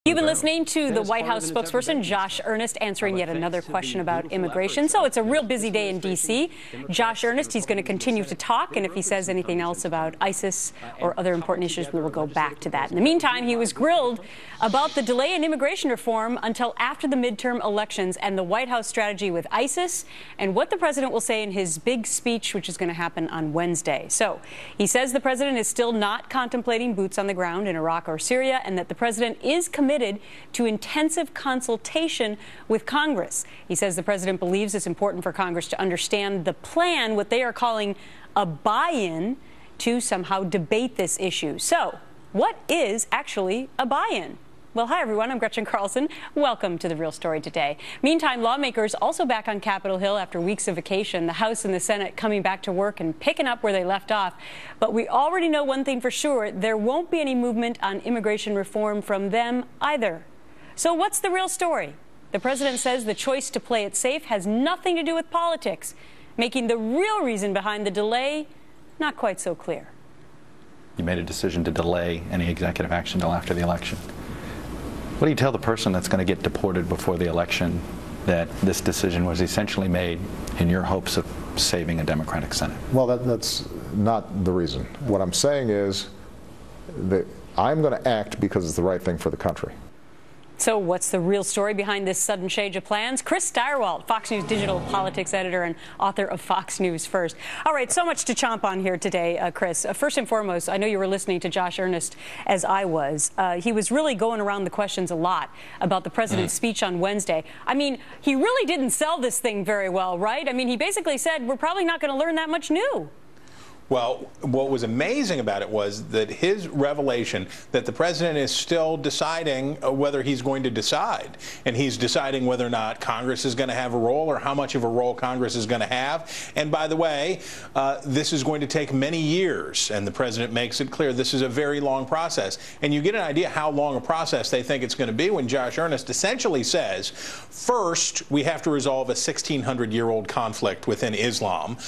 You've been listening to the White House spokesperson, Josh Earnest, answering yet another question about immigration. So it's a real busy day in D.C. Josh Earnest, he's going to continue to talk, and if he says anything else about ISIS or other important issues, we will go back to that. In the meantime, he was grilled about the delay in immigration reform until after the midterm elections and the White House strategy with ISIS and what the president will say in his big speech, which is going to happen on Wednesday. So he says the president is still not contemplating boots on the ground in Iraq or Syria, and that the president is committed to intensive consultation with Congress. He says the president believes it's important for Congress to understand the plan, what they are calling a buy-in, to somehow debate this issue. So, what is actually a buy-in? Well, hi, everyone. I'm Gretchen Carlson. Welcome to The Real Story Today. Meantime, lawmakers also back on Capitol Hill after weeks of vacation. The House and the Senate coming back to work and picking up where they left off. But we already know one thing for sure. There won't be any movement on immigration reform from them either. So what's the real story? The president says the choice to play it safe has nothing to do with politics, making the real reason behind the delay not quite so clear. You made a decision to delay any executive action until after the election. What do you tell the person that's going to get deported before the election that this decision was essentially made in your hopes of saving a Democratic Senate? Well, that's not the reason. What I'm saying is that I'm going to act because it's the right thing for the country. So what's the real story behind this sudden change of plans? Chris Stirewalt, Fox News digital politics editor and author of Fox News First. All right, so much to chomp on here today, Chris. First and foremost, I know you were listening to Josh Earnest as I was. He was really going around the questions a lot about the president's speech on Wednesday. I mean, he really didn't sell this thing very well, right? I mean, he basically said, we're probably not going to learn that much new. Well, what was amazing about it was that his revelation that the president is still deciding whether he's going to decide. And he's deciding whether or not Congress is going to have a role or how much of a role Congress is going to have. And by the way, this is going to take many years. And the president makes it clear this is a very long process. And you get an idea how long a process they think it's going to be when Josh Earnest essentially says, first, we have to resolve a 1,600-year-old conflict within Islam,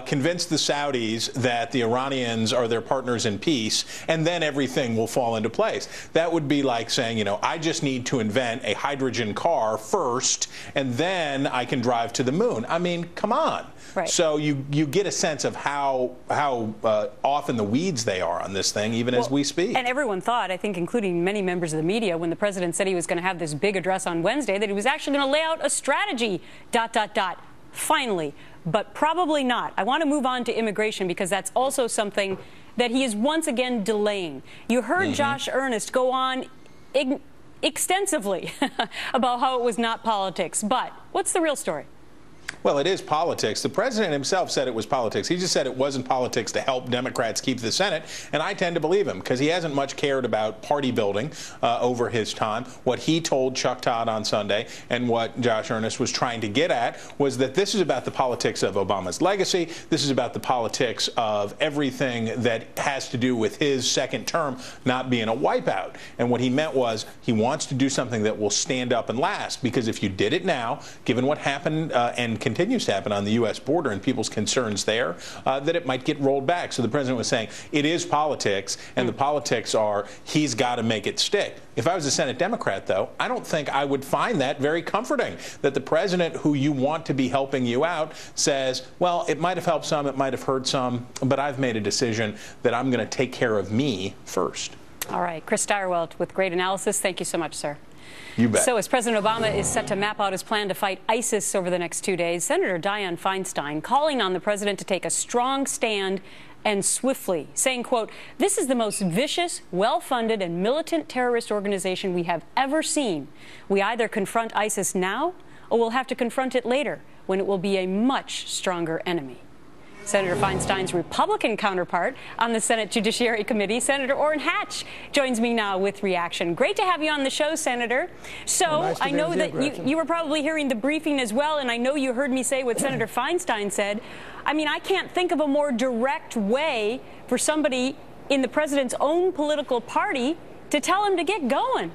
convince the Saudis that the Iranians are their partners in peace, and then everything will fall into place. That would be like saying, you know, I just need to invent a hydrogen car first, and then I can drive to the moon. I mean, come on. Right. So you get a sense of how off in the weeds they are on this thing, even as we speak. And everyone thought, I think including many members of the media, when the president said he was going to have this big address on Wednesday, that he was actually going to lay out a strategy, ... Finally. But probably not. I want to move on to immigration because that's also something that he is once again delaying. You heard Josh Earnest go on extensively about how it was not politics. But what's the real story? Well, it is politics. The president himself said it was politics. He just said it wasn't politics to help Democrats keep the Senate, and I tend to believe him because he hasn't much cared about party building over his time. What he told Chuck Todd on Sunday and what Josh Earnest was trying to get at was that this is about the politics of Obama's legacy. This is about the politics of everything that has to do with his second term not being a wipeout. And what he meant was he wants to do something that will stand up and last, because if you did it now, given what happened and continues to happen on the U.S. border and people's concerns there, that it might get rolled back. So the president was saying it is politics, and the politics are he's got to make it stick. If I was a Senate Democrat, though, I don't think I would find that very comforting, that the president who you want to be helping you out says, well, it might have helped some, it might have hurt some, but I've made a decision that I'm going to take care of me first. All right. Chris Stirewalt with great analysis. Thank you so much, sir. You bet. So as President Obama is set to map out his plan to fight ISIS over the next 2 days, Senator Dianne Feinstein calling on the president to take a strong stand and swiftly, saying, quote, this is the most vicious, well-funded and militant terrorist organization we have ever seen. We either confront ISIS now or we'll have to confront it later when it will be a much stronger enemy. Senator Feinstein's Republican counterpart on the Senate Judiciary Committee, Senator Orrin Hatch, joins me now with reaction. Great to have you on the show, Senator. So nice I know that you were probably hearing the briefing as well, and I know you heard me say what Senator Feinstein said. I mean, I can't think of a more direct way for somebody in the president's own political party to tell him to get going.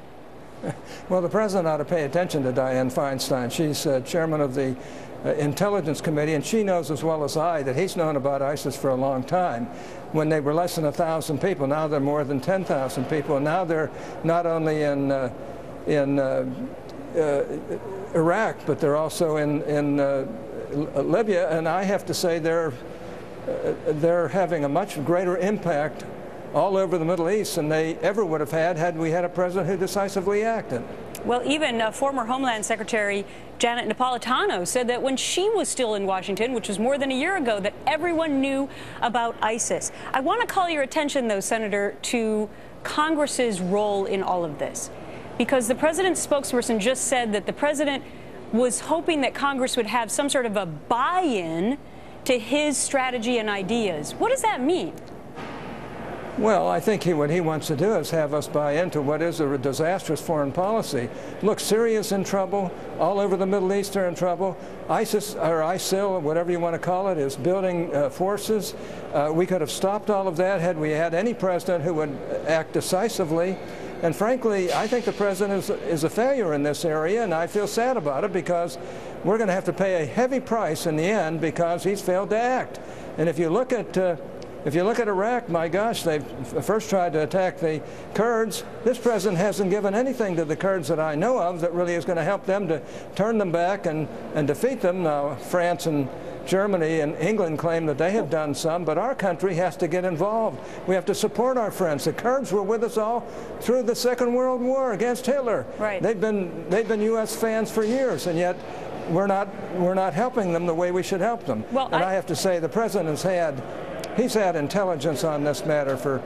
Well, the president ought to pay attention to Dianne Feinstein. She's chairman of the Intelligence Committee, and she knows as well as I that he's known about ISIS for a long time. When they were less than 1,000 people, now they're more than 10,000 people, and now they're not only in Iraq, but they're also in Libya, and I have to say they're having a much greater impact all over the Middle East than they ever would have had we had a president who decisively acted. Well, even former Homeland Secretary Janet Napolitano said that when she was still in Washington, which was more than a year ago, that everyone knew about ISIS. I want to call your attention, though, Senator, to Congress's role in all of this, because the president's spokesperson just said that the president was hoping that Congress would have some sort of a buy-in to his strategy and ideas. What does that mean? Well, I think what he wants to do is have us buy into what is a disastrous foreign policy. Look, Syria's in trouble. All over the Middle East are in trouble. ISIS, or ISIL, whatever you want to call it, is building forces. We could have stopped all of that had we had any president who would act decisively. And frankly, I think the president is a failure in this area, and I feel sad about it because we're going to have to pay a heavy price in the end because he's failed to act. And if you look at Iraq, my gosh, they first tried to attack the Kurds. This president hasn't given anything to the Kurds that I know of that really is going to help them to turn them back and defeat them. Now, France and Germany and England claim that they have done some, but our country has to get involved. We have to support our friends. The Kurds were with us all through the Second World War against Hitler. Right. They've been U.S. fans for years, and yet we're not helping them the way we should help them. Well, and I have to say, the president's he's had intelligence on this matter for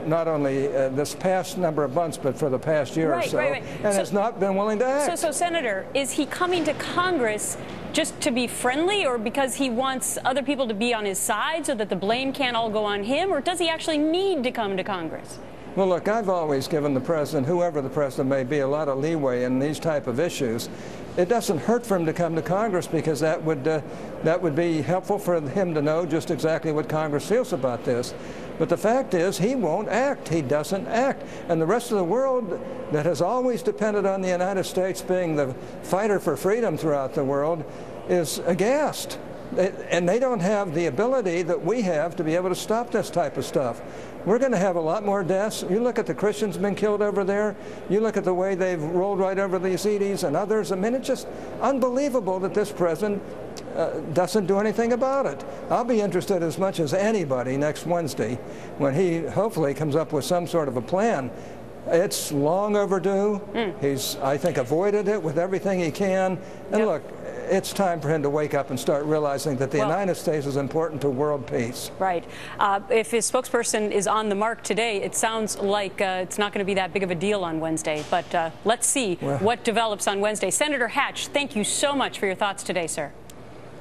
not only this past number of months, but for the past year or so, and has not been willing to act. So, Senator, is he coming to Congress just to be friendly, or because he wants other people to be on his side so that the blame can't all go on him, or does he actually need to come to Congress? Well, look, I've always given the president, whoever the president may be, a lot of leeway in these type of issues. It doesn't hurt for him to come to Congress because that would be helpful for him to know just exactly what Congress feels about this. But the fact is, he won't act. He doesn't act. And the rest of the world that has always depended on the United States being the fighter for freedom throughout the world is aghast. And they don't have the ability that we have to be able to stop this type of stuff. We're going to have a lot more deaths. You look at the Christians being killed over there. You look at the way they've rolled right over the Yazidis and others. I mean, it's just unbelievable that this president doesn't do anything about it. I'll be interested as much as anybody next Wednesday when he hopefully comes up with some sort of a plan. It's long overdue. He's, I think, avoided it with everything he can. And look, it's time for him to wake up and start realizing that the United States is important to world peace. Right. If his spokesperson is on the mark today, it sounds like it's not going to be that big of a deal on Wednesday. But let's see what develops on Wednesday. Senator Hatch, thank you so much for your thoughts today, sir.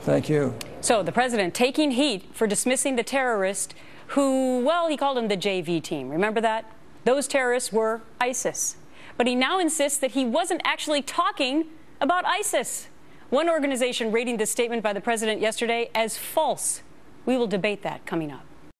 Thank you. So the president taking heat for dismissing the terrorist who, well, he called him the JV team. Remember that? Those terrorists were ISIS. But he now insists that he wasn't actually talking about ISIS. One organization rating this statement by the president yesterday as false. We will debate that coming up.